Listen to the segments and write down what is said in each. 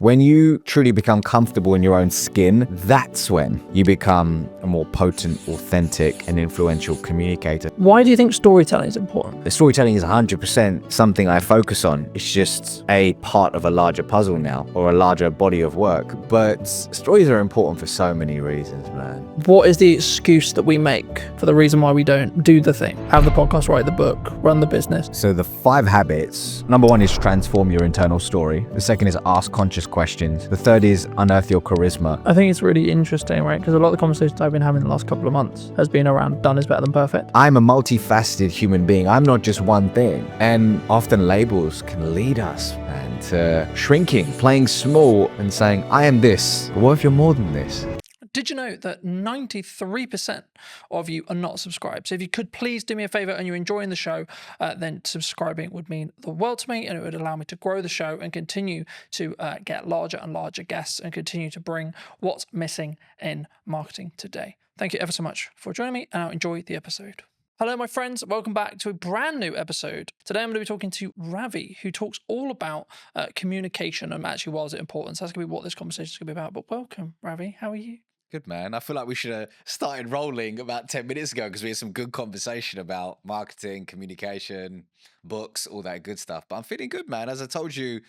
When you truly become comfortable in your own skin, that's when you become a more potent, authentic, and influential communicator. Why do you think storytelling is important? The storytelling is 100% something I focus on. It's just a part of a larger puzzle now, or a larger body of work. But stories are important for so many reasons, man. What is the excuse that we make for the reason why we don't do the thing? Have the podcast, write the book, run the business. So the 5 habits, number 1 is transform your internal story. The second is ask conscious questions. The third is unearth your charisma. I think it's really interesting, right? Because a lot of the conversations I've been having the last couple of months has been around done is better than perfect. I'm a multifaceted human being. I'm not just one thing. And often labels can lead us, man, to shrinking, playing small and saying, I am this. But what if you're more than this? Did you know that 93% of you are not subscribed? So if you could please do me a favor and you're enjoying the show, then subscribing would mean the world to me, and it would allow me to grow the show and continue to get larger and larger guests and continue to bring what's missing in marketing today. Thank you ever so much for joining me, and I'll enjoy the episode. Hello, my friends. Welcome back to a brand new episode. Today, I'm going to be talking to Ravi, who talks all about communication and actually why is it important. So that's going to be what this conversation is going to be about. But welcome, Ravi. How are you? Good, man. I feel like we should have started rolling about 10 minutes ago because we had some good conversation about marketing, communication, books, all that good stuff. But I'm feeling good, man. As I told you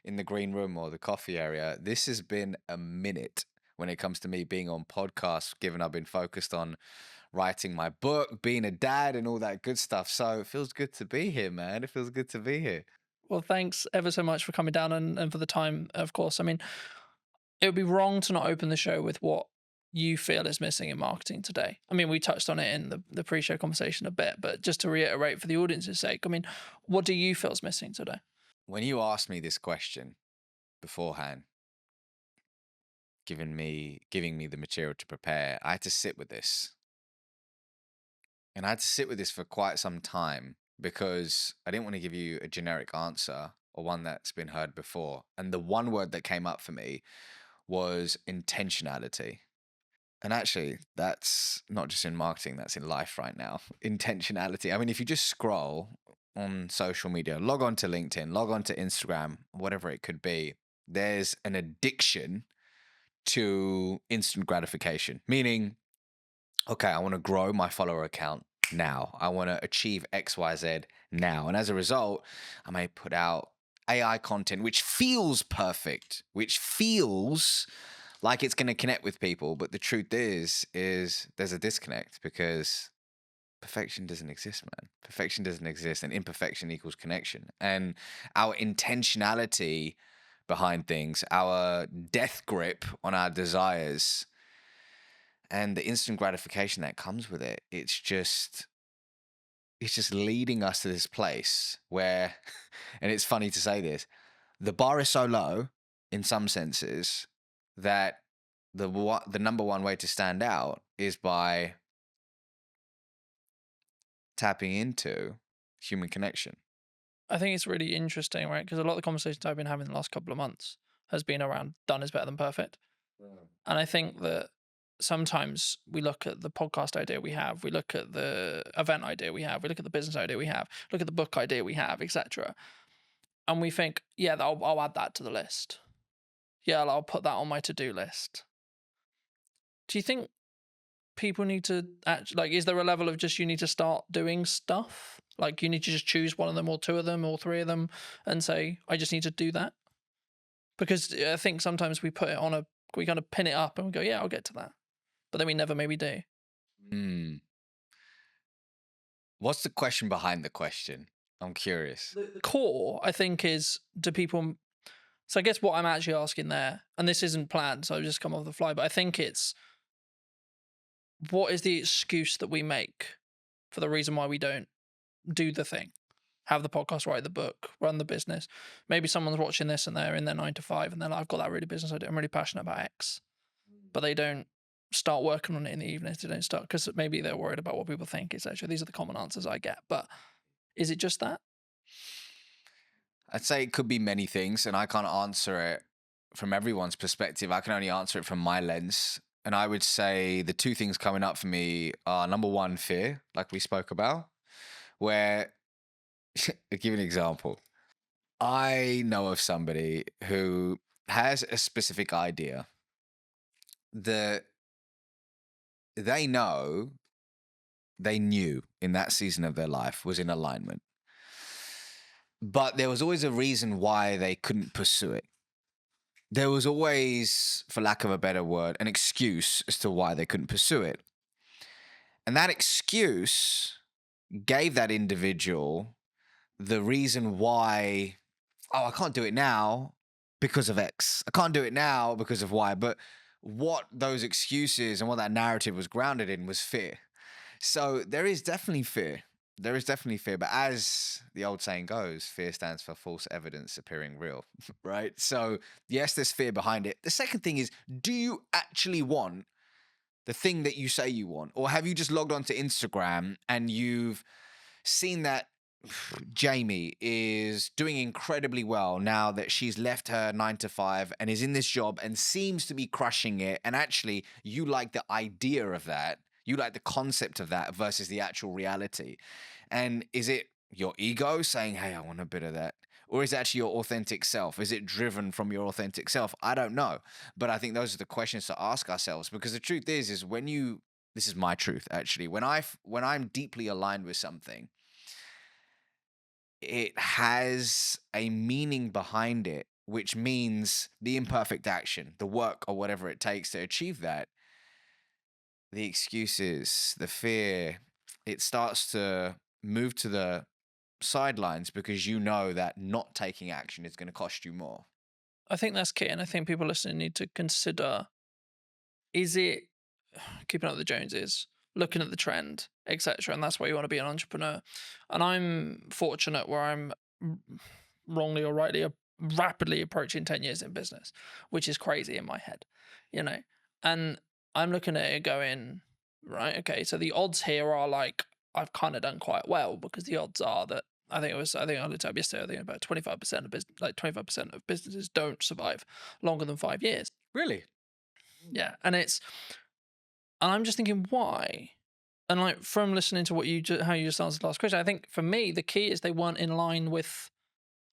in the green room or the coffee area, this has been a minute when it comes to me being on podcasts, given I've been focused on writing my book, being a dad and all that good stuff. So it feels good to be here, man. It feels good to be here. Well, thanks ever so much for coming down and for the time, of course. I mean, it would be wrong to not open the show with what you feel is missing in marketing today. I mean, we touched on it in the pre-show conversation a bit, but just to reiterate for the audience's sake, I mean, what do you feel is missing today? When you asked me this question beforehand, giving me the material to prepare, I had to sit with this. And I had to sit with this for quite some time because I didn't want to give you a generic answer or one that's been heard before. And the one word that came up for me was intentionality. And actually, that's not just in marketing, that's in life right now. Intentionality. I mean, if you just scroll on social media, log on to LinkedIn, log on to Instagram, whatever it could be, there's an addiction to instant gratification, meaning, okay, I want to grow my follower account now. I want to achieve XYZ now. And as a result, I may put out AI content, which feels perfect, which feels like it's going to connect with people. But the truth is there's a disconnect because perfection doesn't exist, man. Perfection doesn't exist, and imperfection equals connection. And our intentionality behind things, our death grip on our desires, and the instant gratification that comes with it, it's just leading us to this place where, and it's funny to say this, the bar is so low in some senses that the number one way to stand out is by tapping into human connection. I think it's really interesting, right? Because a lot of the conversations I've been having the last couple of months has been around done is better than perfect. And I think that sometimes we look at the podcast idea we have, we look at the event idea we have, we look at the business idea we have, look at the book idea we have, etc. And we think, yeah, I'll add that to the list. Yeah, I'll put that on my to-do list. Do you think people need to actually, is there a level of just you need to start doing stuff? Like you need to just choose one of them or two of them or three of them and say, I just need to do that? Because I think sometimes we put it on we kind of pin it up and we go, yeah, I'll get to that. But then we never maybe do. What's the question behind the question? I'm curious. The core, I think, is do people... So I guess what I'm actually asking there, and this isn't planned, so I've just come off the fly, but I think it's what is the excuse that we make for the reason why we don't do the thing? Have the podcast, write the book, run the business. Maybe someone's watching this and they're in their 9 to 5 and they're like, I've got that really business idea. I'm really passionate about X. But they don't start working on it in the evenings. They don't start because maybe they're worried about what people think, etc. These are the common answers I get. But is it just that? I'd say it could be many things, and I can't answer it from everyone's perspective. I can only answer it from my lens. And I would say the 2 things coming up for me are, number 1, fear, like we spoke about, where, I'll give you an example. I know of somebody who has a specific idea that they know they knew in that season of their life was in alignment. But there was always a reason why they couldn't pursue it. There was always, for lack of a better word, an excuse as to why they couldn't pursue it. And that excuse gave that individual the reason why, oh, I can't do it now because of X. I can't do it now because of Y. But what those excuses and what that narrative was grounded in was fear. So there is definitely fear. There is definitely fear. But as the old saying goes, fear stands for false evidence appearing real, right? So, yes, there's fear behind it. The second thing is, do you actually want the thing that you say you want? Or have you just logged onto Instagram and you've seen that Jamie is doing incredibly well now that she's left her 9 to 5 and is in this job and seems to be crushing it? And actually, you like the idea of that. You like the concept of that versus the actual reality. And is it your ego saying, hey, I want a bit of that? Or is it actually your authentic self? Is it driven from your authentic self? I don't know. But I think those are the questions to ask ourselves, because the truth is when you, this is my truth actually, when I'm deeply aligned with something, it has a meaning behind it, which means the imperfect action, the work or whatever it takes to achieve that, the excuses, the fear, it starts to move to the sidelines because you know that not taking action is going to cost you more. I think that's key, and I think people listening need to consider: is it keeping up with the Joneses, looking at the trend, etc. And that's why you want to be an entrepreneur. And I'm fortunate where I'm wrongly or rightly rapidly approaching 10 years in business, which is crazy in my head, you know. And I'm looking at it going, right, okay, so the odds here are like I've kind of done quite well, because the odds are that I think I looked up yesterday, I think about 25% of business, like 25% of businesses don't survive longer than 5 years. Really? Yeah. And I'm just thinking, why? And like from listening to what how you just answered the last question, I think for me the key is they weren't in line with,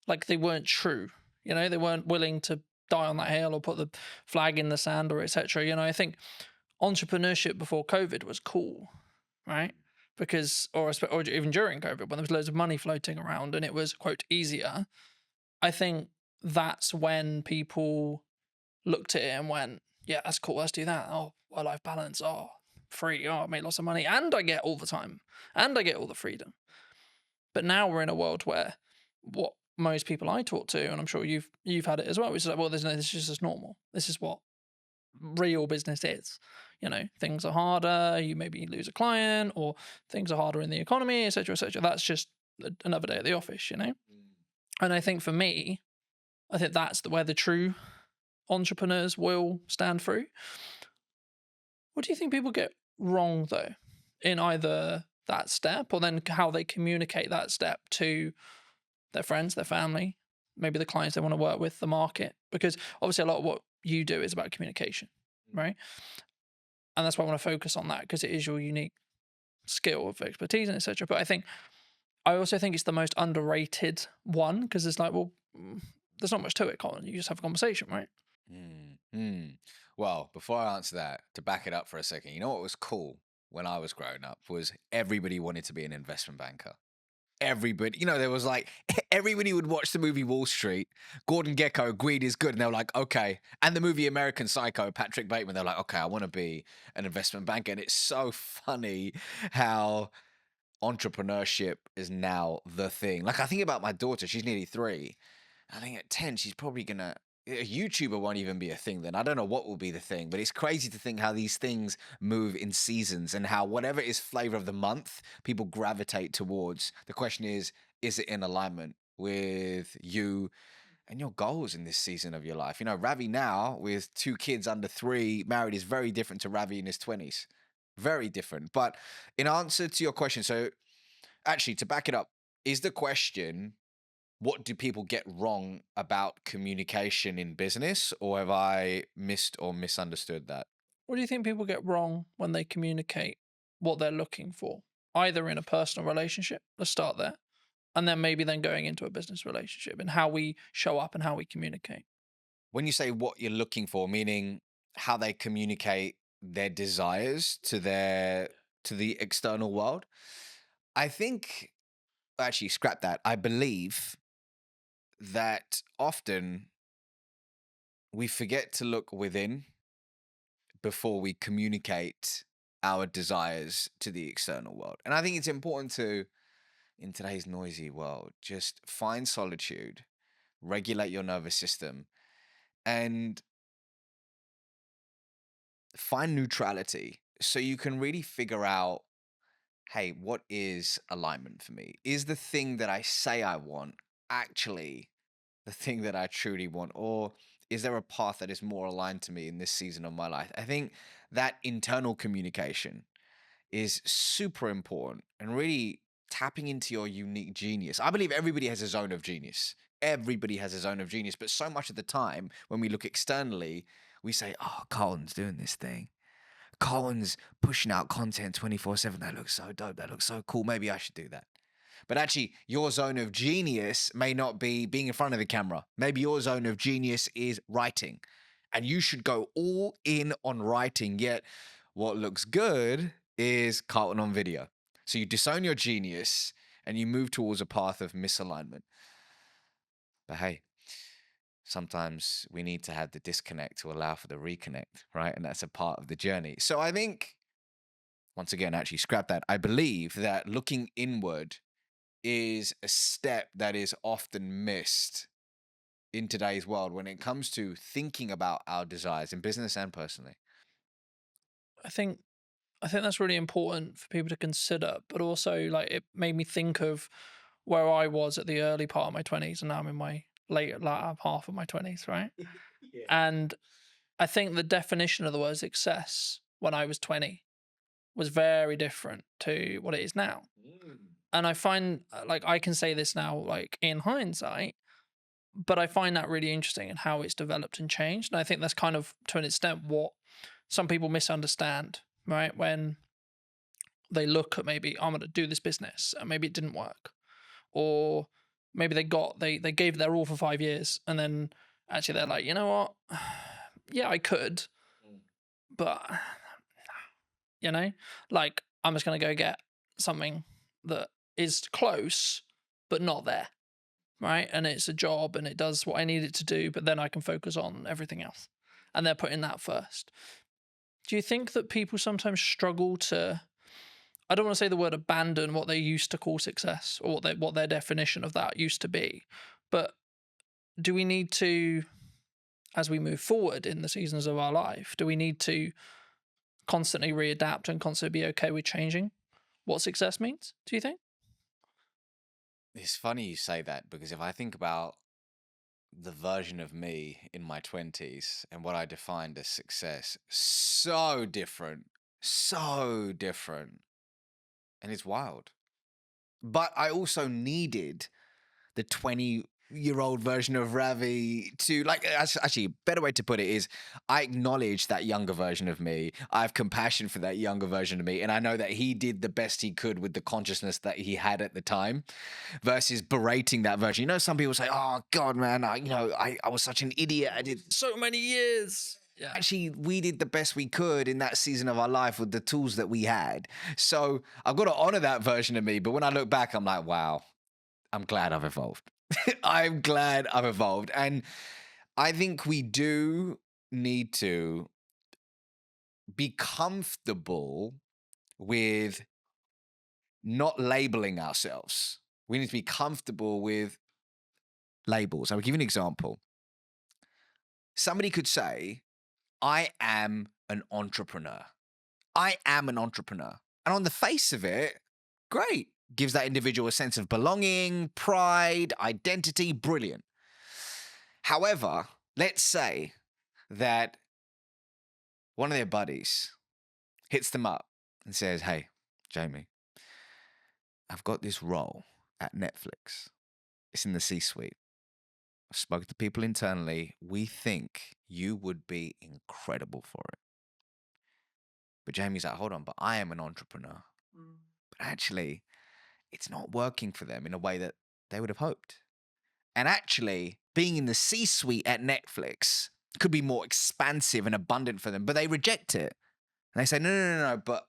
like, they weren't true. You know, they weren't willing to die on that hill or put the flag in the sand or etc. You know, I think entrepreneurship before COVID was cool, right? Because or even during COVID, when there was loads of money floating around and it was, quote, easier. I think that's when people looked at it and went, yeah, that's cool, let's do that. Oh, work life balance. Oh, free. Oh, I make lots of money and I get all the time and I get all the freedom. But now we're in a world where what most people I talk to, and I'm sure you've had it as well, which is like, well, this is just normal. This is what real business is. You know, things are harder. You maybe lose a client, or things are harder in the economy, etc., etc. That's just another day at the office. You know, and I think for me, I think that's where the true entrepreneurs will stand through. What do you think people get wrong though, in either that step or then how they communicate that step to their friends, their family, maybe the clients they want to work with, the market? Because obviously a lot of what you do is about communication, right? And that's why I want to focus on that, because it is your unique skill of expertise and etc. But I also think it's the most underrated one, because it's like, well, there's not much to it, Colin. You just have a conversation, right? Mm, mm. Well, before I answer that, to back it up for a second, you know what was cool when I was growing up was everybody wanted to be an investment banker. Everybody, there was like everybody would watch the movie Wall Street. Gordon Gekko, greed is good, and they were like, okay. And the movie American Psycho, Patrick Bateman, they're like, okay, I want to be an investment banker. And it's so funny how entrepreneurship is now the thing. Like, I think about my daughter, she's nearly 3. I think at 10, she's probably gonna. A YouTuber won't even be a thing then. I don't know what will be the thing, but it's crazy to think how these things move in seasons and how whatever is flavor of the month, people gravitate towards. The question is it in alignment with you and your goals in this season of your life? Ravi now with 2 kids under 3, married, is very different to Ravi in his 20s. Very different. But in answer to your question, so actually to back it up, is the question, what do people get wrong about communication in business, or have I missed or misunderstood that? What do you think people get wrong when they communicate what they're looking for, either in a personal relationship? Let's start there. And then maybe then going into a business relationship, and how we show up and how we communicate. when you say what you're looking for, meaning how they communicate their desires to the external world, I think actually scrap that. I believe that often we forget to look within before we communicate our desires to the external world. And I think it's important to, in today's noisy world, just find solitude, regulate your nervous system, and find neutrality so you can really figure out, hey, what is alignment for me? Is the thing that I say I want actually the thing that I truly want? Or is there a path that is more aligned to me in this season of my life? I think that internal communication is super important and really tapping into your unique genius. I believe everybody has a zone of genius. Everybody has a zone of genius. But so much of the time, when we look externally, we say, oh, Carlton's doing this thing. Colin's pushing out content 24/7. That looks so dope. That looks so cool. Maybe I should do that. But actually, your zone of genius may not be being in front of the camera. Maybe your zone of genius is writing. And you should go all in on writing. Yet, what looks good is Carlton on video. So you disown your genius and you move towards a path of misalignment. But hey, sometimes we need to have the disconnect to allow for the reconnect, right? And that's a part of the journey. So I think, once again, actually scrap that. I believe that looking inward is a step that is often missed in today's world when it comes to thinking about our desires in business and personally. I think I think that's really important for people to consider, but also like it made me think of where I was at the early part of my 20s and now I'm in my latter half of my 20s, right? Yeah. And I think the definition of the word success when I was 20 was very different to what it is now. And I find like I can say this now, like in hindsight, but I find that really interesting in how it's developed and changed. And I think that's kind of to an extent what some people misunderstand, right? When they look at maybe I'm going to do this business and maybe it didn't work, or maybe they gave their all for 5 years and then actually they're like, you know what, yeah, I could, but you know, like I'm just going to go get something that is close but not there, right? And it's a job and it does what I need it to do, but then I can focus on everything else. And they're putting that first. Do you think that people sometimes struggle to, I don't want to say the word abandon what they used to call success or what their definition of that used to be, but do we need to, as we move forward in the seasons of our life, do we need to constantly readapt and constantly be okay with changing what success means, do you think? It's funny you say that because if I think about the version of me in my 20s and what I defined as success, so different, so different. And it's wild. But I also needed the 20-year-old version of Ravi to, like, actually, a better way to put it is I acknowledge that younger version of me. I have compassion for that younger version of me. And I know that he did the best he could with the consciousness that he had at the time versus berating that version. You know, some people say, oh, God, man, I was such an idiot. I did So many years. Yeah. actually we did the best we could in that season of our life with the tools that we had. So I've got to honor that version of me. But when I look back, I'm like, wow, I'm glad I've evolved. I'm glad I've evolved. And I think we do need to be comfortable with not labeling ourselves. We need to be comfortable with labels. I'll give you an example. Somebody could say, I am an entrepreneur. I am an entrepreneur. And on the face of it, great. Gives that individual a sense of belonging, pride, identity, brilliant. However, let's say that one of their buddies hits them up and says, hey, Jamie, I've got this role at Netflix. It's in the C-suite. I've spoken to people internally. We think you would be incredible for it. But Jamie's like, hold on, but I am an entrepreneur. But actually, it's not working for them in a way that they would have hoped. And actually, being in the C-suite at Netflix could be more expansive and abundant for them, but they reject it. And they say, no, no, no, no, but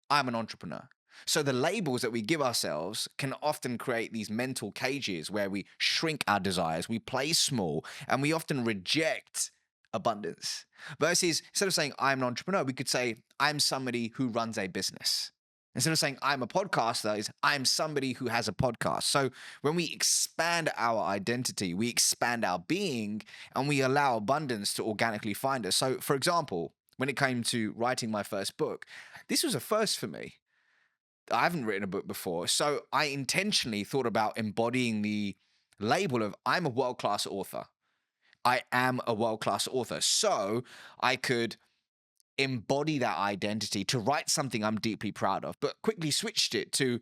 I'm an entrepreneur. So the labels that we give ourselves can often create these mental cages where we shrink our desires, we play small, and we often reject abundance. Versus instead of saying I'm an entrepreneur, we could say I'm somebody who runs a business. Instead of saying I'm a podcaster, is I'm somebody who has a podcast. So when we expand our identity, we expand our being, and we allow abundance to organically find us. So, for example, when it came to writing my first book, this was a first for me. I haven't written a book before. So I intentionally thought about embodying the label of I'm a world class author. I am a world class author. So I could embody that identity to write something I'm deeply proud of, but quickly switched it to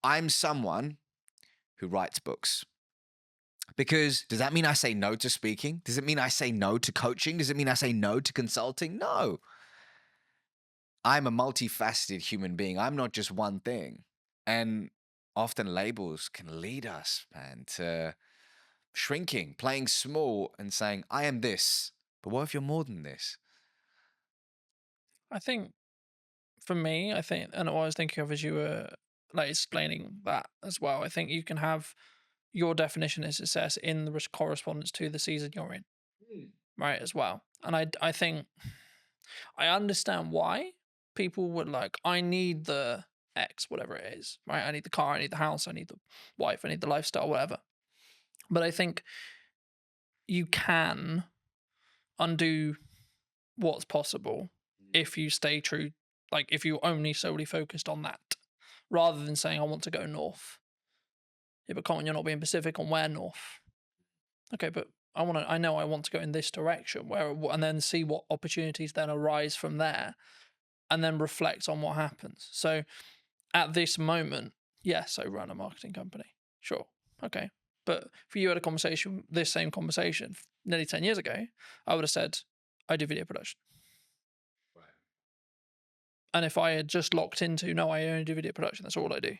I'm someone who writes books. Because does that mean I say no to speaking? Does it mean I say no to coaching? Does it mean I say no to consulting? No. I'm a multifaceted human being. I'm not just one thing. And often labels can lead us, man, to shrinking, playing small and saying, I am this. But what if you're more than this? I think for me, and what I was thinking of as you were like explaining that as well, I think you can have your definition of success in the correspondence to the season you're in, right? As well. And I think I understand why people would like, I need the X, whatever it is, right? I need the car, I need the house, I need the wife, I need the lifestyle, whatever. But I think you can undo what's possible if you stay true, like if you only solely focused on that, rather than saying, I want to go north. Yeah, but Colin, you're not being specific on where north. Okay, but I know I want to go in this direction, and then see what opportunities then arise from there, and then reflect on what happens. So at this moment, yes, I run a marketing company. Sure. Okay. But if you had this same conversation nearly 10 years ago, I would have said, I do video production. Right. And if I had just locked into, no, I only do video production, that's all I do.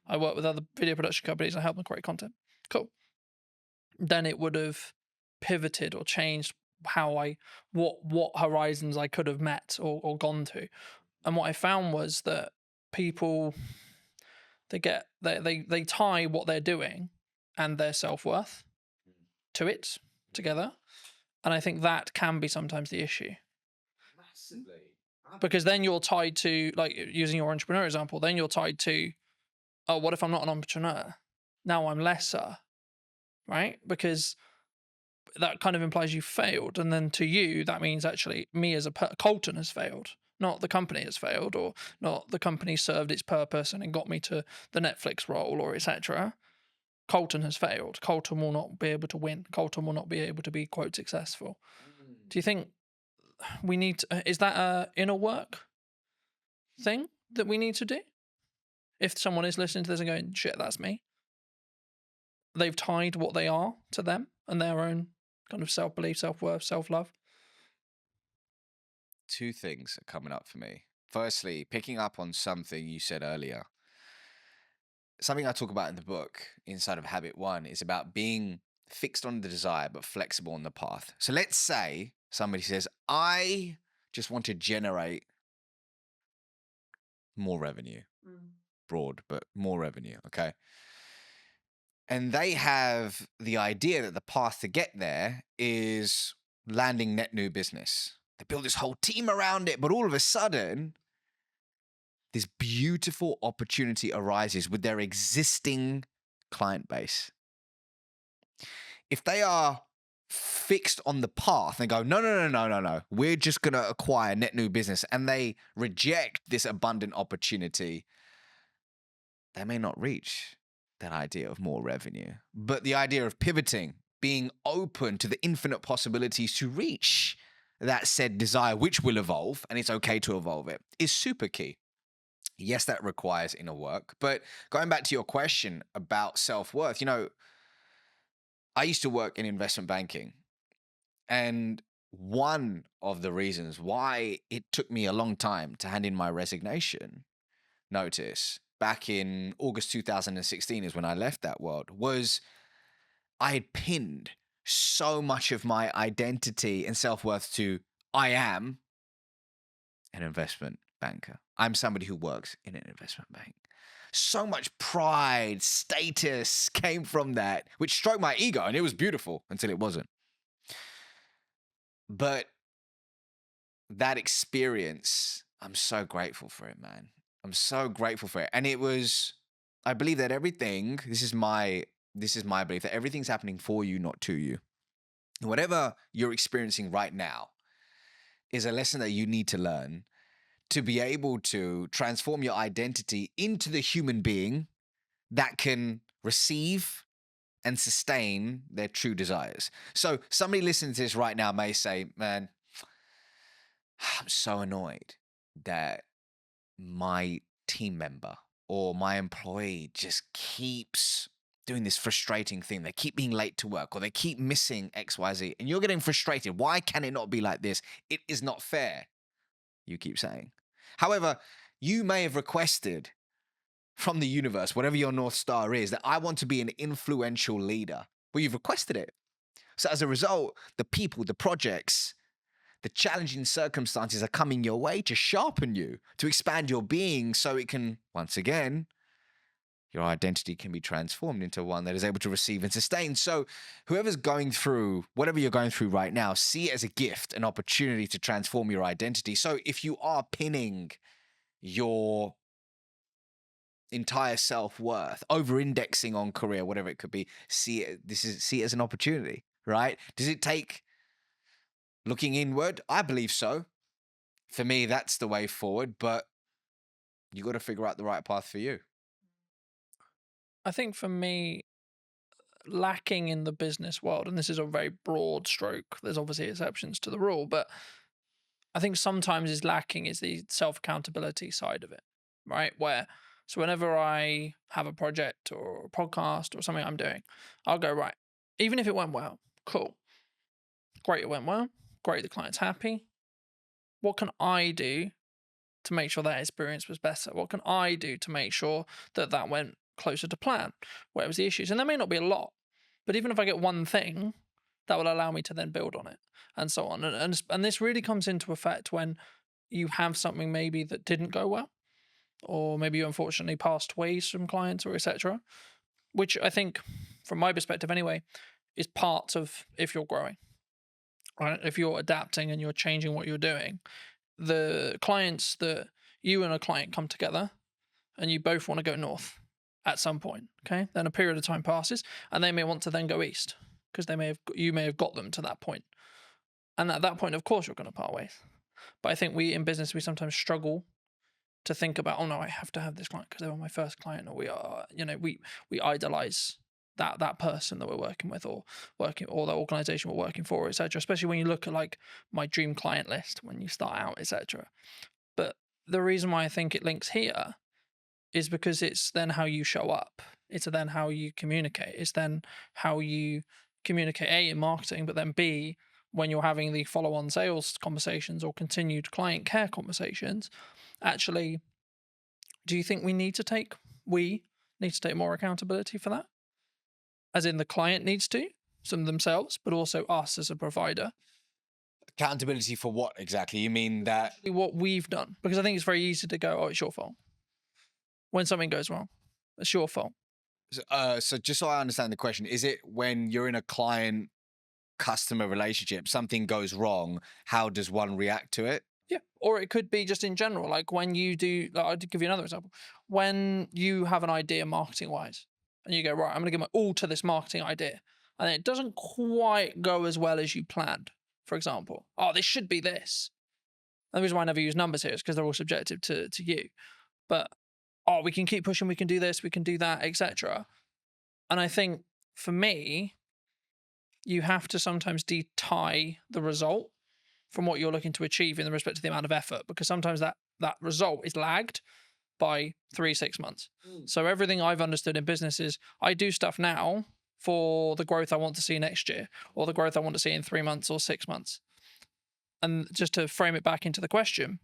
I work with other video production companies and help them create content. Cool. Then it would have pivoted or changed what horizons I could have met or gone to. And what I found was that people, they tie what they're doing and their self-worth to it together. And I think that can be sometimes the issue. Massively. Because then you're tied to, like using your entrepreneur example, then you're tied to, oh, what if I'm not an entrepreneur? Now I'm lesser, right? Because that kind of implies you failed. And then to you, that means actually me as Colton has failed, not the company has failed, or not the company served its purpose and it got me to the Netflix role or etc. Colton has failed. Colton will not be able to win. Colton will not be able to be, quote, successful. Do you think we need to, is that a inner work thing that we need to do? If someone is listening to this and going, shit, that's me, they've tied what they are to them and their own kind of self-belief, self-worth, self-love. Two things are coming up for me. Firstly, picking up on something you said earlier. Something I talk about in the book, Inside of Habit 1, is about being fixed on the desire but flexible on the path. So let's say somebody says, I just want to generate more revenue. Broad, but more revenue, okay? And they have the idea that the path to get there is landing net new business. They build this whole team around it, but all of a sudden, this beautiful opportunity arises with their existing client base. If they are fixed on the path and go, no, no, no, no, no, no, we're just going to acquire net new business, and they reject this abundant opportunity, they may not reach that idea of more revenue. But the idea of pivoting, being open to the infinite possibilities to reach that said desire, which will evolve, and it's okay to evolve it, is super key. Yes, that requires inner work. But going back to your question about self-worth, I used to work in investment banking. And one of the reasons why it took me a long time to hand in my resignation notice back in August 2016 is when I left that world, was I had pinned so much of my identity and self-worth to I am an investment banker. I'm somebody who works in an investment bank. So much pride, status came from that, which stroked my ego, and it was beautiful until it wasn't. But that experience, I'm so grateful for it, man. I'm so grateful for it. And it was, I believe that everything, this is my belief that everything's happening for you, not to you. Whatever you're experiencing right now is a lesson that you need to learn to be able to transform your identity into the human being that can receive and sustain their true desires. So somebody listening to this right now may say, man, I'm so annoyed that my team member or my employee just keeps doing this frustrating thing. They keep being late to work or they keep missing XYZ. And you're getting frustrated. Why can it not be like this? It is not fair, you keep saying. However, you may have requested from the universe, whatever your North Star is, that I want to be an influential leader. Well, you've requested it. So as a result, the people, the projects, the challenging circumstances are coming your way to sharpen you, to expand your being so it can, once again, your identity can be transformed into one that is able to receive and sustain. So whoever's going through, whatever you're going through right now, see it as a gift, an opportunity to transform your identity. So if you are pinning your entire self-worth, over-indexing on career, whatever it could be, see it as an opportunity, right? Does it take looking inward? I believe so. For me, that's the way forward, but you got to figure out the right path for you. I think for me, lacking in the business world, and this is a very broad stroke, there's obviously exceptions to the rule, but I think sometimes is lacking is the self accountability side of it, right? So whenever I have a project or a podcast or something I'm doing, I'll go, right, even if it went well, cool, great, it went well, great, the client's happy. What can I do to make sure that experience was better? What can I do to make sure that that went closer to plan? Where was the issues? And there may not be a lot, but even if I get one thing, that will allow me to then build on it and so on. And this really comes into effect when you have something maybe that didn't go well, or maybe you unfortunately passed ways from clients or etc. Which I think, from my perspective anyway, is part of if you're growing, right? If you're adapting and you're changing what you're doing, the clients that you and a client come together and you both want to go north at some point, okay? Then a period of time passes and they may want to then go east because you may have got them to that point. And at that point, of course, you're going to part ways. But I think in business, we sometimes struggle to think about, oh no, I have to have this client because they were my first client, or we idolize that person that we're working with or the organization we're working for, etc. Especially when you look at like my dream client list when you start out, etc. But the reason why I think it links here is because it's then how you show up. It's then how you communicate. It's then how you communicate A in marketing, but then B when you're having the follow-on sales conversations or continued client care conversations. Actually, do you think we need to take more accountability for that? As in the client needs to, some themselves, but also us as a provider. Accountability for what exactly? You mean that What we've done. Because I think it's very easy to go, oh, it's your fault. When something goes wrong, it's your fault. so just so I understand the question, is it when you're in a client customer relationship, something goes wrong, how does one react to it? Yeah. Or it could be just in general, like when you do, like, I'll give you another example. When you have an idea marketing wise and you go, right, I'm going to give my all to this marketing idea. And it doesn't quite go as well as you planned, for example. Oh, this should be this. And the reason why I never use numbers here is because they're all subjective to you. But, oh, we can keep pushing, we can do this, we can do that, etc. And I think for me, you have to sometimes tie the result from what you're looking to achieve in the respect to the amount of effort, because sometimes that result is lagged by 3-6 months. So everything I've understood in business is I do stuff now for the growth I want to see next year, or the growth I want to see in 3 months or 6 months. And just to frame it back into the question,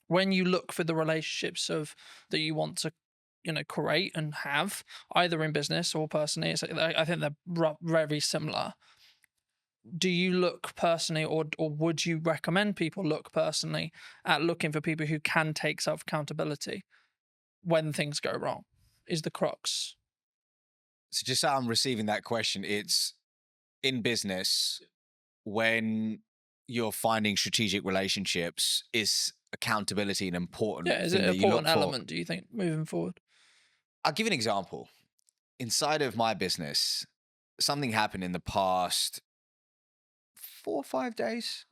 when you look for the relationships that you want to create and have either in business or personally. I think they're very similar. Do you look personally, or would you recommend people look personally at looking for people who can take self accountability when things go wrong? Is the crux? So just so I'm receiving that question, it's in business when you're finding strategic relationships, is accountability an important Yeah, is it thing an that you important look for? element? Do you think moving forward? I'll give you an example. Inside of my business, something happened in the past 4 or 5 days,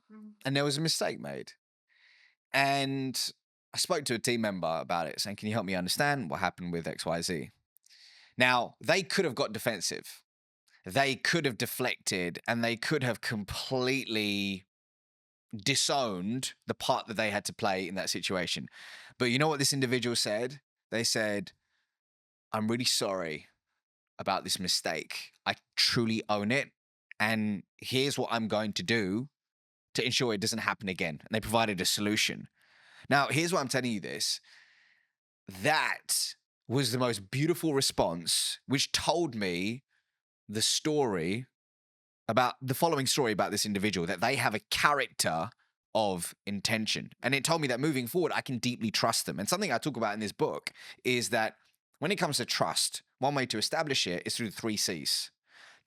and there was a mistake made. And I spoke to a team member about it, saying, "Can you help me understand what happened with XYZ?" Now, they could have got defensive. They could have deflected and they could have completely disowned the part that they had to play in that situation. But you know what this individual said? They said, "I'm really sorry about this mistake. I truly own it. And here's what I'm going to do to ensure it doesn't happen again." And they provided a solution. Now, here's why I'm telling you this. That was the most beautiful response, which told me the story about the following story about this individual, that they have a character of intention. And it told me that moving forward, I can deeply trust them. And something I talk about in this book is that when it comes to trust, one way to establish it is through the 3 C's: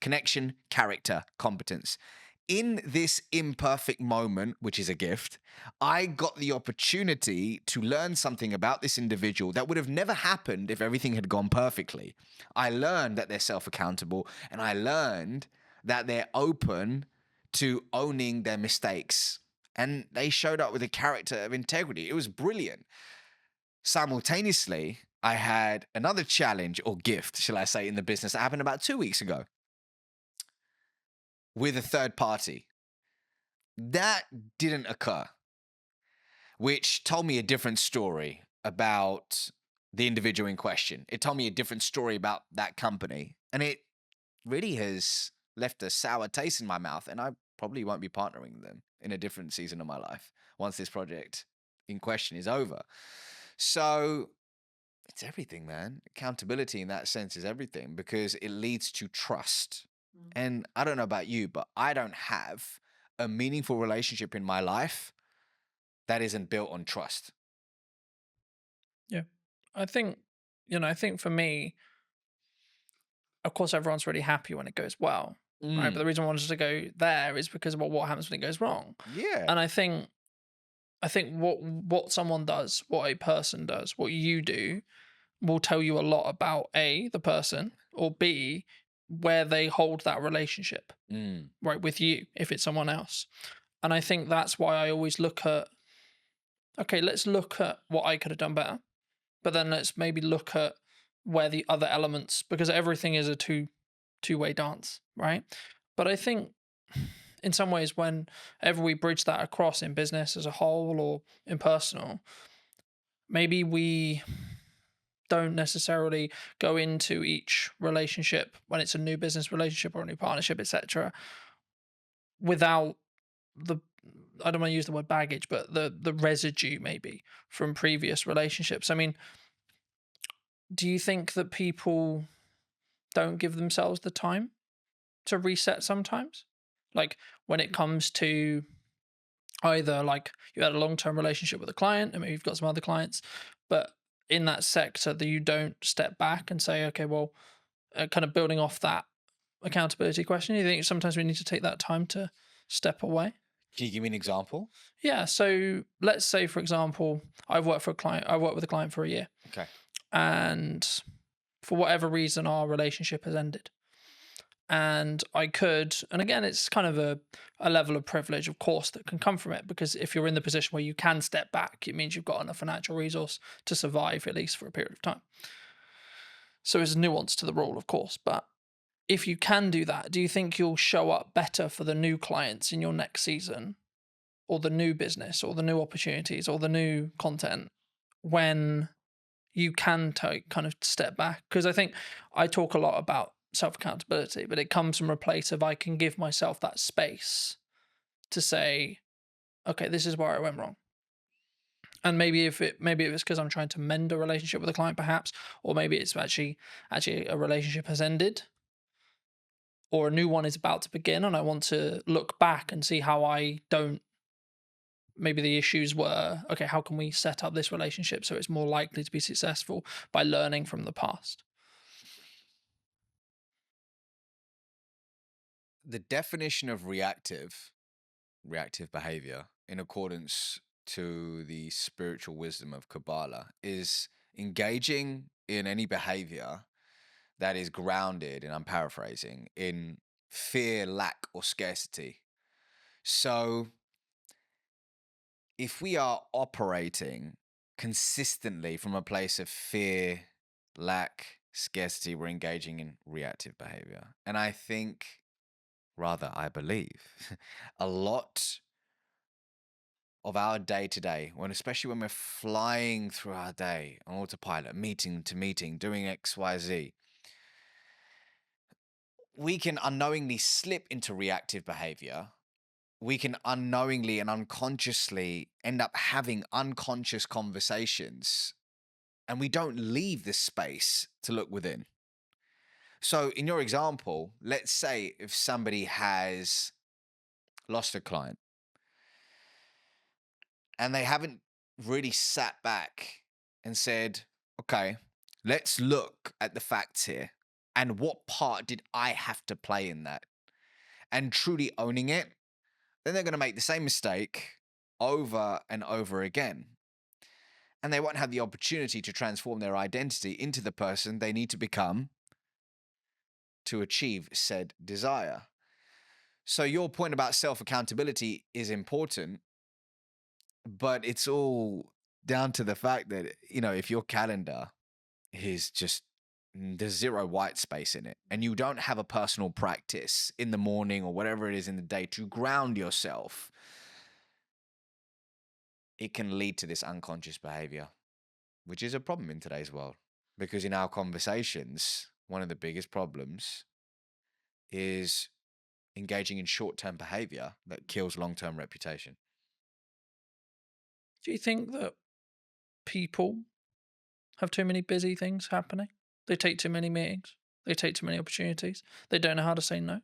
connection, character, competence. In this imperfect moment, which is a gift, I got the opportunity to learn something about this individual that would have never happened if everything had gone perfectly. I learned that they're self accountable, and I learned that they're open to owning their mistakes. And they showed up with a character of integrity. It was brilliant. Simultaneously, I had another challenge or gift, shall I say, in the business that happened about 2 weeks ago with a third party. That didn't occur, which told me a different story about the individual in question. It told me a different story about that company. And it really has left a sour taste in my mouth. And I probably won't be partnering with them in a different season of my life once this project in question is over. So it's everything, man. Accountability in that sense is everything because it leads to trust. And I don't know about you, but I don't have a meaningful relationship in my life that isn't built on trust. Yeah, I think I think for me, of course, everyone's really happy when it goes well, right? But Mm. the reason I wanted to go there is because of what happens when it goes wrong. Yeah. And I think what someone does, what a person does, what you do will tell you a lot about A, the person, or B, where they hold that relationship, Mm. right, with you, if it's someone else. And I think that's why I always look at, okay, let's look at what I could have done better, but then let's maybe look at where the other elements, because everything is a two-way dance, right? But I think in some ways, whenever we bridge that across in business as a whole or in personal, maybe we don't necessarily go into each relationship when it's a new business relationship or a new partnership, etc., without the I don't want to use the word baggage, but the residue maybe from previous relationships. I mean, do you think that people don't give themselves the time to reset sometimes? Like when it comes to either like you had a long-term relationship with a client and maybe you've got some other clients, but in that sector that you don't step back and say, okay, well, kind of building off that accountability question, you think sometimes we need to take that time to step away? Can you give me an example? Yeah. So let's say, for example, I worked with a client for a year, Okay. and for whatever reason, our relationship has ended. And I could, and again, it's kind of a level of privilege, of course, that can come from it, because if you're in the position where you can step back, it means you've got enough financial resource to survive at least for a period of time. So there's nuance to the rule, of course, but if you can do that, do you think you'll show up better for the new clients in your next season, or the new business, or the new opportunities, or the new content when you can take kind of step back? Because I think I talk a lot about self accountability, but it comes from a place of I can give myself that space to say, okay, this is where I went wrong. And maybe if it's because I'm trying to mend a relationship with a client, perhaps, or maybe it's actually a relationship has ended, or a new one is about to begin, and I want to look back and see how I don't. Maybe the issues were, okay, how can we set up this relationship so it's more likely to be successful by learning from the past? The definition of reactive behavior, in accordance to the spiritual wisdom of Kabbalah, is engaging in any behavior that is grounded, and I'm paraphrasing, in fear, lack, or scarcity. So if we are operating consistently from a place of fear, lack, scarcity, we're engaging in reactive behavior. And I think, rather, I believe, a lot of our day to day, when especially when we're flying through our day on autopilot, meeting to meeting, doing X, Y, Z, we can unknowingly slip into reactive behavior. We can unknowingly and unconsciously end up having unconscious conversations, and we don't leave this space to look within. So, in your example, let's say if somebody has lost a client and they haven't really sat back and said, okay, let's look at the facts here. And what part did I have to play in that? And truly owning it, then they're going to make the same mistake over and over again. And they won't have the opportunity to transform their identity into the person they need to become to achieve said desire. So, your point about self accountability is important, but it's all down to the fact that, if your calendar is just there's zero white space in it, and you don't have a personal practice in the morning or whatever it is in the day to ground yourself, it can lead to this unconscious behavior, which is a problem in today's world. Because in our conversations, one of the biggest problems is engaging in short term behavior that kills long term reputation. Do you think that people have too many busy things happening? They take too many meetings. They take too many opportunities. They don't know how to say no.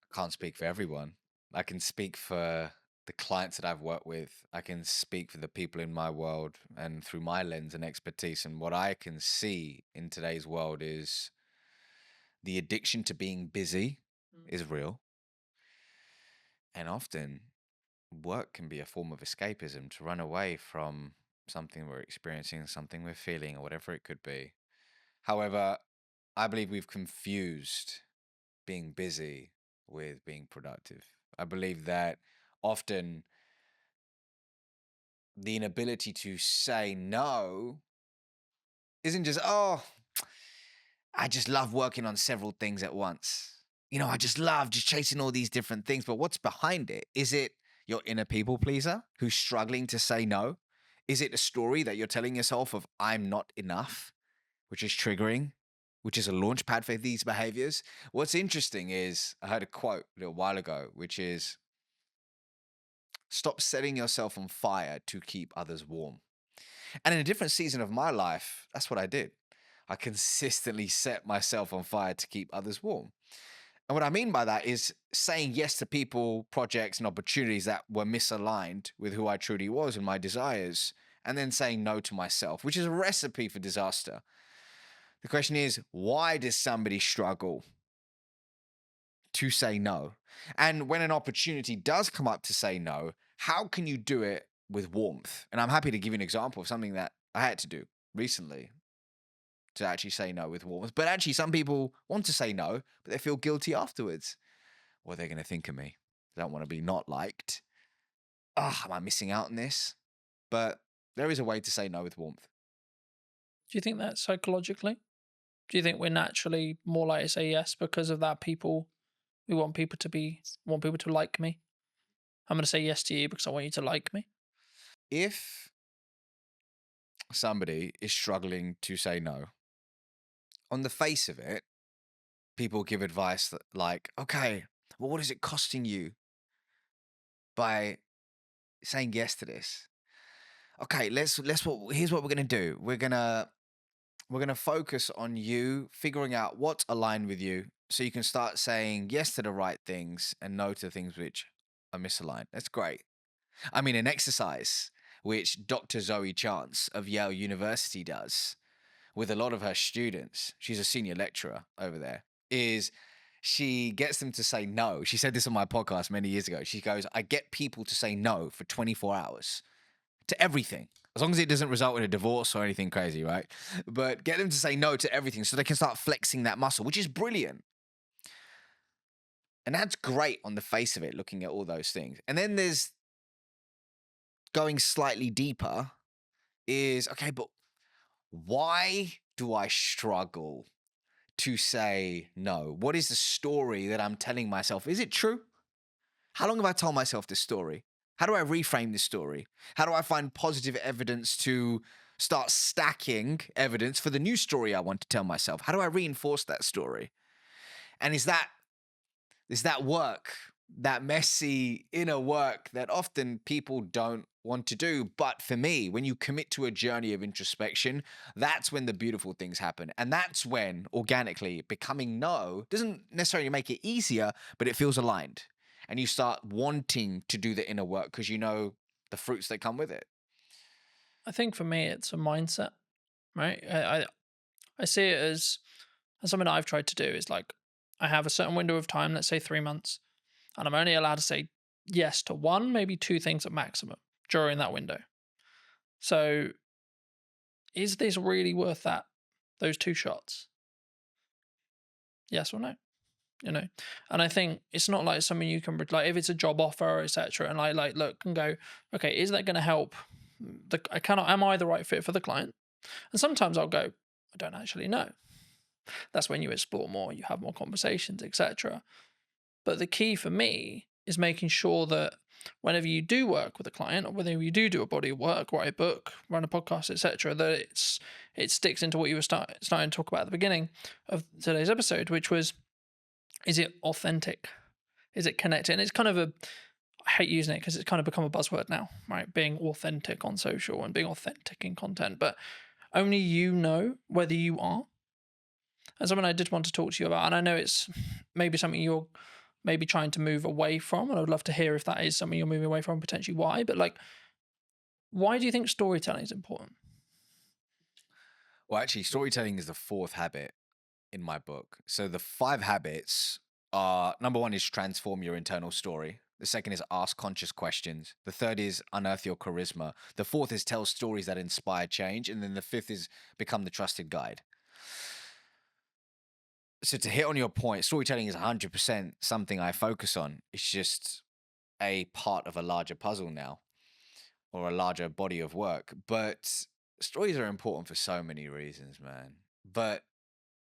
I can't speak for everyone. I can speak for the clients that I've worked with. I can speak for the people in my world and through my lens and expertise. And what I can see in today's world is the addiction to being busy is real. And often work can be a form of escapism to run away from something we're experiencing, something we're feeling, or whatever it could be. However, I believe we've confused being busy with being productive. I believe that often the inability to say no isn't just, oh, I just love working on several things at once. I just love just chasing all these different things. But what's behind it? Is it your inner people pleaser who's struggling to say no? Is it a story that you're telling yourself of, I'm not enough, which is triggering, which is a launch pad for these behaviors? What's interesting is I heard a quote a little while ago, which is, stop setting yourself on fire to keep others warm. And in a different season of my life, that's what I did. I consistently set myself on fire to keep others warm. And what I mean by that is saying yes to people, projects, and opportunities that were misaligned with who I truly was and my desires, and then saying no to myself, which is a recipe for disaster. The question is, why does somebody struggle to say no? And when an opportunity does come up to say no, how can you do it with warmth? And I'm happy to give you an example of something that I had to do recently to actually say no with warmth. But actually, some people want to say no, but they feel guilty afterwards. What are they going to think of me? They don't want to be not liked. Ah, am I missing out on this? But there is a way to say no with warmth. Do you think that psychologically? Do you think we're naturally more likely to say yes because of that? We want people to like me. I'm going to say yes to you because I want you to like me. If somebody is struggling to say no, on the face of it, people give advice like, okay, well, what is it costing you by saying yes to this. Okay, here's what we're gonna do. We're gonna focus on you figuring out what's aligned with you, so you can start saying yes to the right things and no to things which are misaligned. That's great. I mean, an exercise which Dr. Zoe Chance of Yale University does with a lot of her students, she's a senior lecturer over there, is she gets them to say no. She said this on my podcast many years ago. She goes, I get people to say no for 24 hours to everything. As long as it doesn't result in a divorce or anything crazy, right? But get them to say no to everything so they can start flexing that muscle, which is brilliant. And that's great on the face of it, looking at all those things. And then there's going slightly deeper is, okay, but why do I struggle to say no? What is the story that I'm telling myself? Is it true? How long have I told myself this story? How do I reframe this story? How do I find positive evidence to start stacking evidence for the new story I want to tell myself? How do I reinforce that story? And is that work, that messy inner work that often people don't want to do. But for me, when you commit to a journey of introspection, that's when the beautiful things happen. And that's when organically becoming no doesn't necessarily make it easier, but it feels aligned. And you start wanting to do the inner work because you know the fruits that come with it. I think for me, it's a mindset, right? I see it as something that I've tried to do is like, I have a certain window of time, let's say 3 months, and I'm only allowed to say yes to one, maybe two things at maximum during that window. So is this really worth those two shots? Yes or no? You know, and I think it's not like something you can like if it's a job offer, etc. And like look and go, okay, is that going to help? Am I the right fit for the client? And sometimes I'll go, I don't actually know. That's when you explore more, you have more conversations, etc. But the key for me is making sure that whenever you do work with a client, or whether you do a body of work, write a book, run a podcast, etc., that it sticks into what you were starting to talk about at the beginning of today's episode, which was, is it authentic? Is it connected? And it's kind of I hate using it because it's kind of become a buzzword now, right? Being authentic on social and being authentic in content, but only you know whether you are. And something I did want to talk to you about, and I know it's maybe something you're maybe trying to move away from, and I would love to hear if that is something you're moving away from, potentially why. But like, why do you think storytelling is important? Well, actually, storytelling is the fourth habit in my book. So the five habits are: number one is transform your internal story. The second is ask conscious questions. The third is unearth your charisma. The fourth is tell stories that inspire change. And then the fifth is become the trusted guide. So to hit on your point, storytelling is 100% something I focus on. It's just a part of a larger puzzle now, or a larger body of work. But stories are important for so many reasons, man. But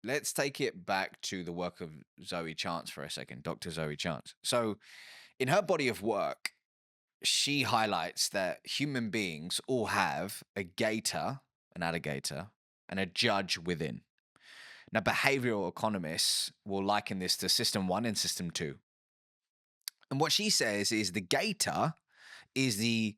let's take it back to the work of Zoe Chance for a second, Dr. Zoe Chance. So, in her body of work, she highlights that human beings all have a gator, an alligator, and a judge within. Now, behavioral economists will liken this to system one and system two. And what she says is the gator is the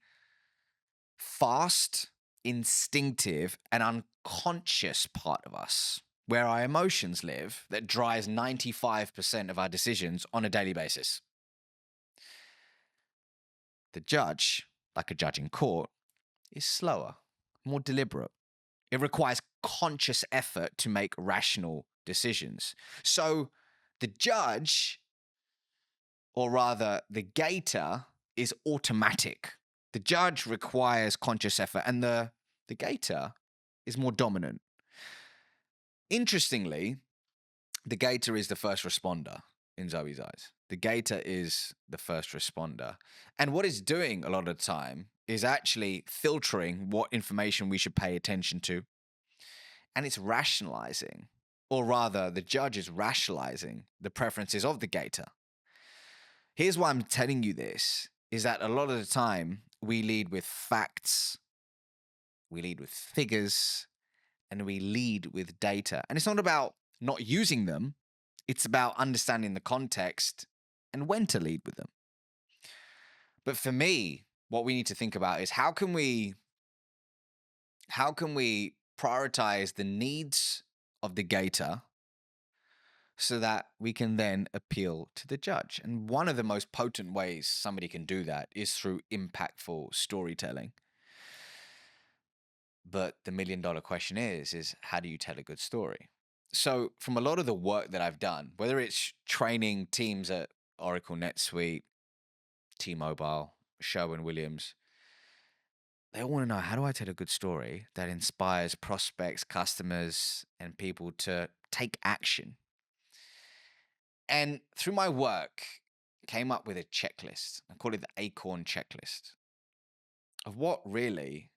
fast, instinctive, and unconscious part of us, where our emotions live, that drives 95% of our decisions on a daily basis. The judge, like a judge in court, is slower, more deliberate. It requires conscious effort to make rational decisions. So the judge, or rather the gator, is automatic. The judge requires conscious effort, and the gator is more dominant. Interestingly, the gator is the first responder in Zoe's eyes. The gator is the first responder. And what it's doing a lot of the time is actually filtering what information we should pay attention to. And it's rationalizing, or rather, the judge is rationalizing the preferences of the gator. Here's why I'm telling you this, is that a lot of the time we lead with facts, we lead with figures, and we lead with data. And it's not about not using them, it's about understanding the context and when to lead with them. But for me, what we need to think about is how can we prioritize the needs of the gator so that we can then appeal to the judge. And one of the most potent ways somebody can do that is through impactful storytelling. But the $1 million question is how do you tell a good story? So from a lot of the work that I've done, whether it's training teams at Oracle NetSuite, T-Mobile, Sherwin-Williams, they all want to know, how do I tell a good story that inspires prospects, customers, and people to take action? And through my work, came up with a checklist. I call it the Acorn checklist of what really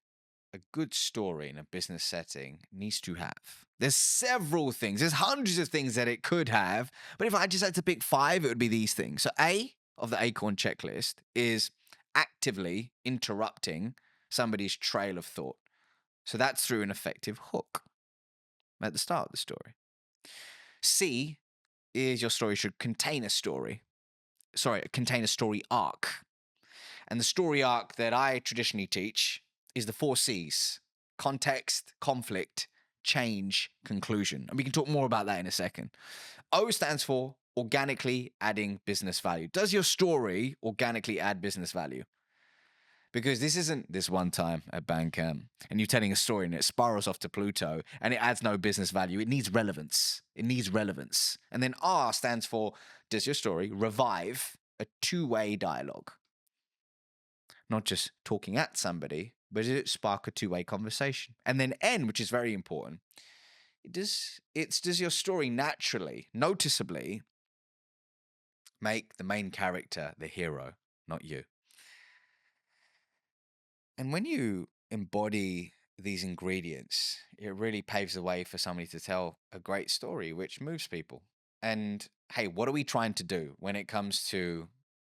a good story in a business setting needs to have. There's several things. There's hundreds of things that it could have, but if I just had to pick 5, it would be these things. So A of the Acorn checklist is actively interrupting somebody's trail of thought. So that's through an effective hook at the start of the story. C is your story should contain a story arc. And the story arc that I traditionally teach is the 4 C's: context, conflict, change, conclusion. And we can talk more about that in a second. O stands for organically adding business value. Does your story organically add business value? Because this isn't this one time at Bandcamp and you're telling a story and it spirals off to Pluto and it adds no business value. It needs relevance. It needs relevance. And then R stands for, does your story revive a 2-way dialogue? Not just talking at somebody, but does it spark a 2-way conversation? And then N, which is very important, does your story naturally, noticeably make the main character the hero, not you? And when you embody these ingredients, it really paves the way for somebody to tell a great story, which moves people. And hey, what are we trying to do when it comes to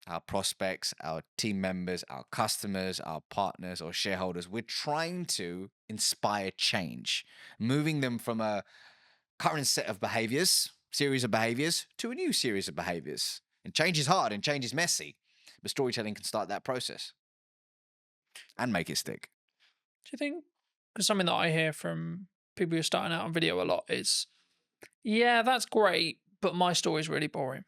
our prospects, our team members, our customers, our partners, or shareholders? We're trying to inspire change, moving them from a current set of series of behaviors, to a new series of behaviors. And change is hard and change is messy, but storytelling can start that process and make it stick. Do you think, because something that I hear from people who are starting out on video a lot is, yeah, that's great, but my story is really boring.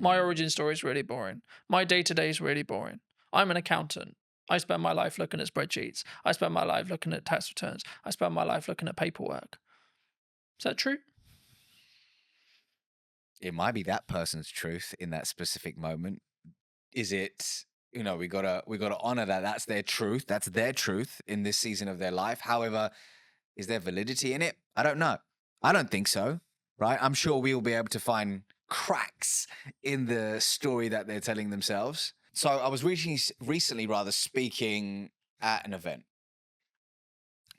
My origin story is really boring. My day-to-day is really boring. I'm an accountant. I spend my life looking at spreadsheets. I spend my life looking at tax returns. I spend my life looking at paperwork. Is that true? It might be that person's truth in that specific moment. Is it, we gotta honor that that's their truth. That's their truth in this season of their life. However, is there validity in it? I don't know. I don't think so. Right? I'm sure we will be able to find cracks in the story that they're telling themselves. So I was recently speaking at an event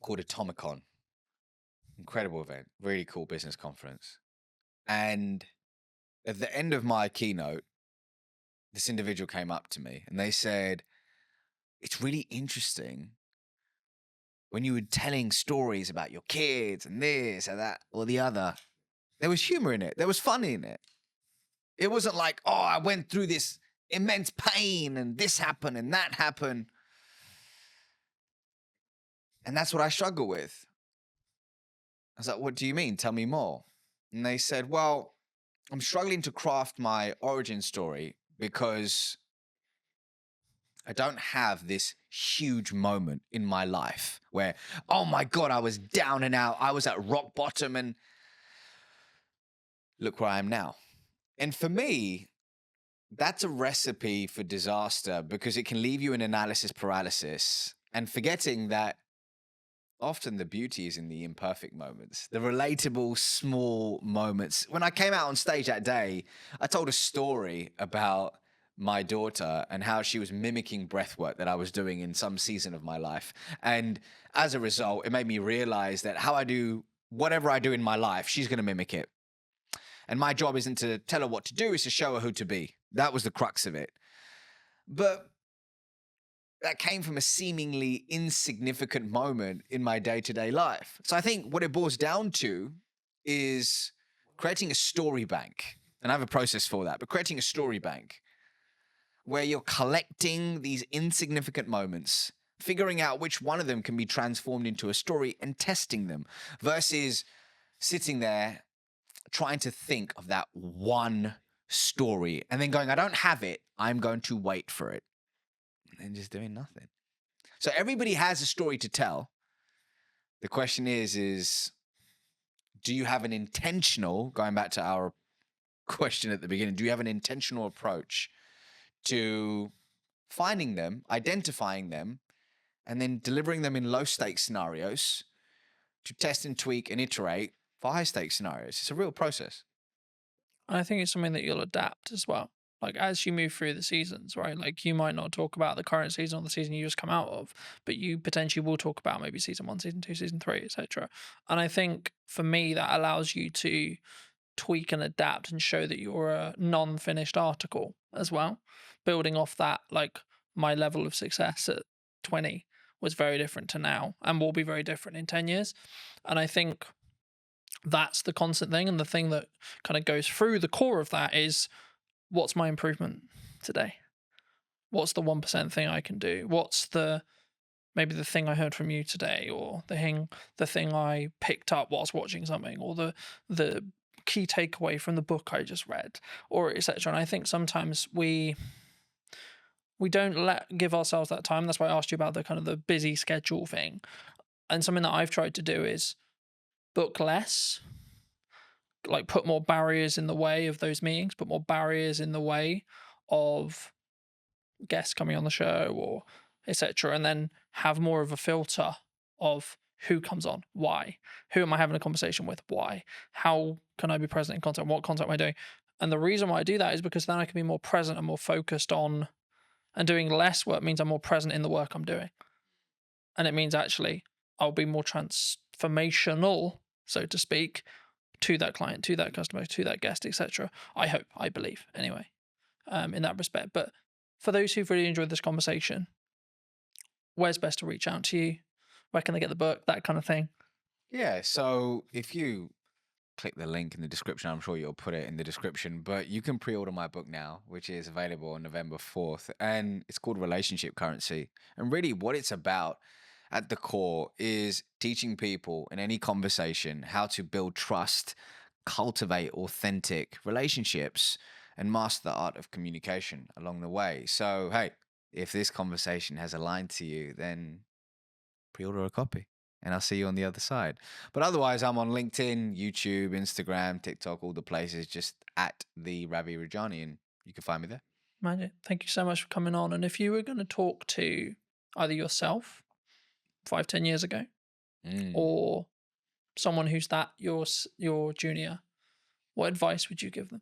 called Atomicon. Incredible event, really cool business conference. And at the end of my keynote, this individual came up to me and they said, it's really interesting when you were telling stories about your kids and this and that or the other, there was humor in it. There was fun in it. It wasn't like, oh, I went through this immense pain and this happened and that happened. And that's what I struggle with. I was like, what do you mean? Tell me more. And they said, well, I'm struggling to craft my origin story because I don't have this huge moment in my life where, oh my God, I was down and out. I was at rock bottom and look where I am now. And for me, that's a recipe for disaster because it can leave you in analysis paralysis and forgetting that often the beauty is in the imperfect moments, the relatable small moments. When I came out on stage that day, I told a story about my daughter and how she was mimicking breathwork that I was doing in some season of my life. And as a result, it made me realize that how I do whatever I do in my life, she's going to mimic it. And my job isn't to tell her what to do, it's to show her who to be. That was the crux of it. But that came from a seemingly insignificant moment in my day-to-day life. So I think what it boils down to is creating a story bank. And I have a process for that, but creating a story bank where you're collecting these insignificant moments, figuring out which one of them can be transformed into a story and testing them versus sitting there trying to think of that one story and then going, I don't have it. I'm going to wait for it. And just doing nothing. So everybody has a story to tell. The question is do you have an intentional, going back to our question at the beginning, do you have an intentional approach to finding them, identifying them, and then delivering them in low stakes scenarios to test and tweak and iterate for high stakes scenarios? It's a real process. And I think it's something that you'll adapt as well. Like as you move through the seasons, right? Like you might not talk about the current season or the season you just come out of, but you potentially will talk about maybe season 1, season 2, season 3, etc. And I think for me that allows you to tweak and adapt and show that you're a non-finished article as well. Building off that, like my level of success at 20 was very different to now and will be very different in 10 years. And I think that's the constant thing. And the thing that kind of goes through the core of that is what's my improvement today? What's the 1% thing I can do? What's maybe the thing I heard from you today, or the thing I picked up whilst watching something, or the key takeaway from the book I just read, or etc. And I think sometimes we don't give ourselves that time. That's why I asked you about the kind of the busy schedule thing. And something that I've tried to do is book less, like put more barriers in the way of those meetings, put more barriers in the way of guests coming on the show or etc. And then have more of a filter of who comes on, why, who am I having a conversation with, why, how can I be present in content, what content am I doing? And the reason why I do that is because then I can be more present and more focused on, and doing less work means I'm more present in the work I'm doing. And it means actually I'll be more transformational, so to speak, to that client, to that customer, to that guest, etc. I hope, I believe, anyway, in that respect. But for those who've really enjoyed this conversation, where's best to reach out to you? Where can they get the book? That kind of thing. Yeah. So if you click the link in the description, I'm sure you'll put it in the description, but you can pre-order my book now, which is available on November 4th. And it's called Relationship Currency. And really what it's about at the core is teaching people in any conversation how to build trust, cultivate authentic relationships, and master the art of communication along the way. So, hey, if this conversation has aligned to you, then pre-order a copy and I'll see you on the other side. But otherwise, I'm on LinkedIn, YouTube, Instagram, TikTok, all the places, just at the Ravi Rajani, and you can find me there. Magic. Thank you so much for coming on. And if you were going to talk to either yourself 5, 10 years ago, or someone who's your junior, what advice would you give them?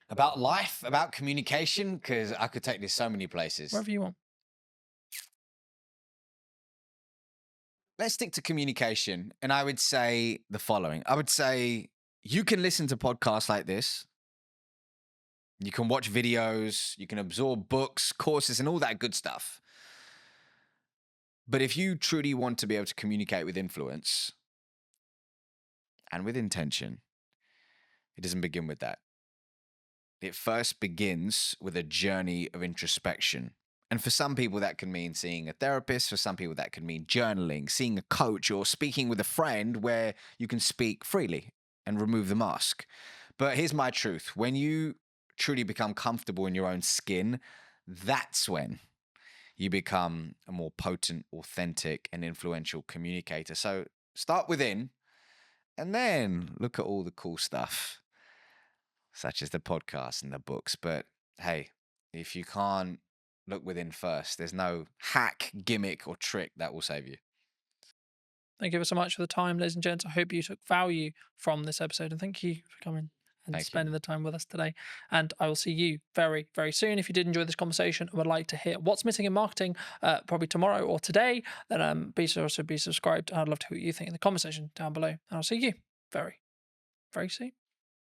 About life, about communication, because I could take this so many places. Wherever you want. Let's stick to communication. And I would say the following. I would say you can listen to podcasts like this. You can watch videos. You can absorb books, courses, and all that good stuff. But if you truly want to be able to communicate with influence and with intention, it doesn't begin with that. It first begins with a journey of introspection. And for some people, that can mean seeing a therapist. For some people, that could mean journaling, seeing a coach, or speaking with a friend where you can speak freely and remove the mask. But here's my truth. When you truly become comfortable in your own skin, that's when you become a more potent, authentic, and influential communicator. So start within and then look at all the cool stuff, such as the podcast and the books. But hey, if you can't look within first, there's no hack, gimmick, or trick that will save you. Thank you ever so much for the time, ladies and gents. I hope you took value from this episode, and thank you for coming and Thank you. spending the time with us today. And I will see you very, very soon. If you did enjoy this conversation and would like to hear what's missing in marketing, probably tomorrow or today, then be sure to be subscribed. I'd love to hear what you think in the conversation down below. And I'll see you very, very soon.